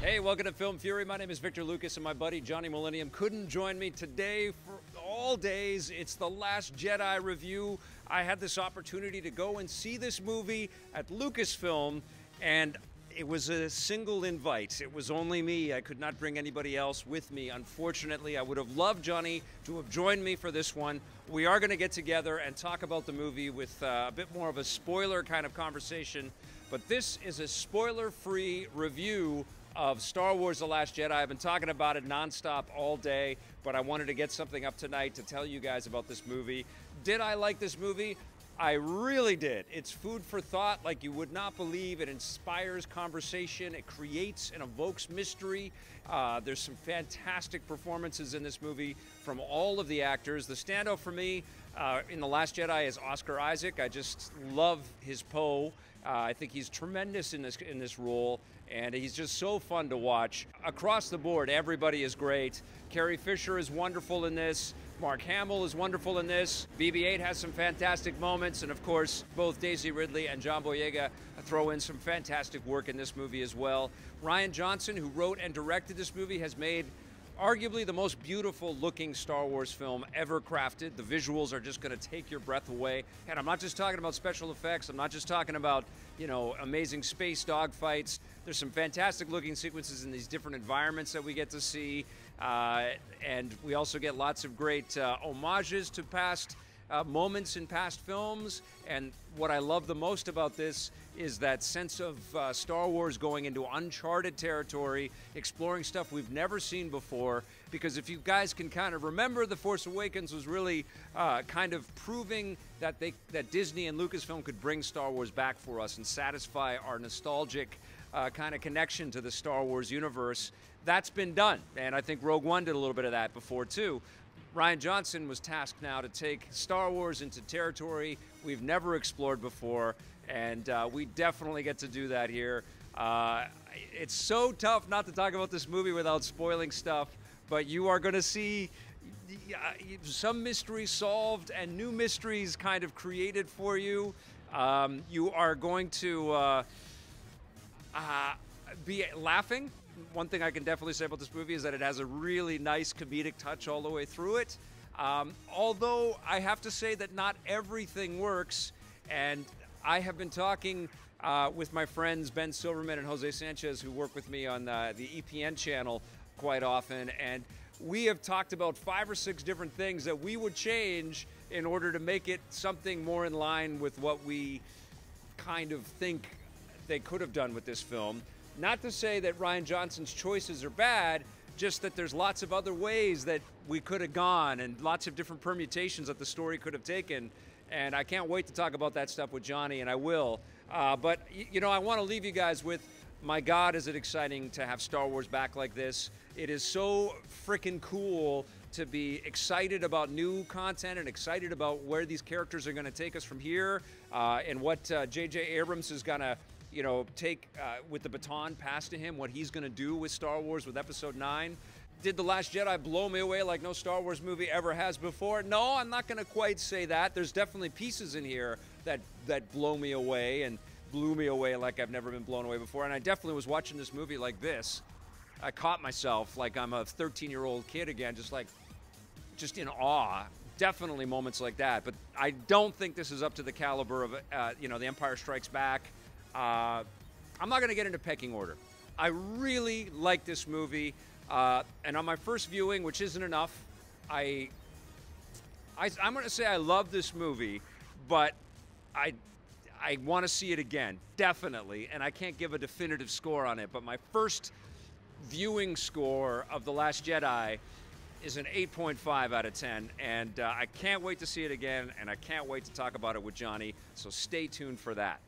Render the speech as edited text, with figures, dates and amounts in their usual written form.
Hey, welcome to Film Fury. My name is Victor Lucas, and my buddy Johnny Millennium couldn't join me today for all days. It's the Last Jedi review. I had this opportunity to go and see this movie at Lucasfilm, and it was a single invite. It was only me. I could not bring anybody else with me. Unfortunately, I would have loved Johnny to have joined me for this one. We are going to get together and talk about the movie with a bit more of a spoiler kind of conversation, but this is a spoiler-free review of Star Wars: The Last Jedi. I've been talking about it nonstop all day, but I wanted to get something up tonight to tell you guys about this movie. Did I like this movie? I really did. It's food for thought like you would not believe. It inspires conversation. It creates and evokes mystery. There's some fantastic performances in this movie from all of the actors. The standout for me in The Last Jedi is Oscar Isaac. I just love his Poe. I think he's tremendous in this role, and he's just so fun to watch. Across the board, everybody is great. Carrie Fisher is wonderful in this. Mark Hamill is wonderful in this. BB-8 has some fantastic moments, and of course, both Daisy Ridley and John Boyega throw in some fantastic work in this movie as well. Rian Johnson, who wrote and directed this movie, has made arguably the most beautiful looking Star Wars film ever crafted. The visuals are just going to take your breath away. And I'm not just talking about special effects. I'm not just talking about, you know, amazing space dogfights. There's some fantastic looking sequences in these different environments that we get to see. And we also get lots of great homages to past moments in past films. And what I love the most about this is that sense of Star Wars going into uncharted territory, exploring stuff we've never seen before. Because if you guys can kind of remember, The Force Awakens was really kind of proving that Disney and Lucasfilm could bring Star Wars back for us and satisfy our nostalgic kind of connection to the Star Wars universe. That's been done, and I think Rogue One did a little bit of that before too. Rian Johnson was tasked now to take Star Wars into territory we've never explored before, and we definitely get to do that here. It's so tough not to talk about this movie without spoiling stuff, but you are going to see some mysteries solved and new mysteries kind of created for you. You are going to be laughing. One thing I can definitely say about this movie is that it has a really nice comedic touch all the way through it. Although I have to say that not everything works, and I have been talking with my friends Ben Silverman and Jose Sanchez, who work with me on the EPN channel quite often, and we have talked about 5 or 6 different things that we would change in order to make it something more in line with what we kind of think they could have done with this film. Not to say that Rian Johnson's choices are bad, just that there's lots of other ways that we could have gone and lots of different permutations that the story could have taken. And I can't wait to talk about that stuff with Johnny, and I will. But, you know, I want to leave you guys with, my God, is it exciting to have Star Wars back like this. It is so freaking cool to be excited about new content and excited about where these characters are going to take us from here, and what J.J. Abrams is going to, you know, take with the baton passed to him, what he's going to do with Star Wars with Episode 9. Did The Last Jedi blow me away like no Star Wars movie ever has before? No, I'm not going to quite say that. There's definitely pieces in here that blow me away and blew me away like I've never been blown away before. And I definitely was watching this movie like this. I caught myself like I'm a 13-year-old kid again, just in awe. Definitely moments like that. But I don't think this is up to the caliber of, you know, The Empire Strikes Back. I'm not going to get into pecking order. I really like this movie, and on my first viewing, which isn't enough, I'm going to say I love this movie, but I want to see it again, definitely, and I can't give a definitive score on it, but my first viewing score of The Last Jedi is an 8.5 out of 10, and I can't wait to see it again, and I can't wait to talk about it with Johnny, so stay tuned for that.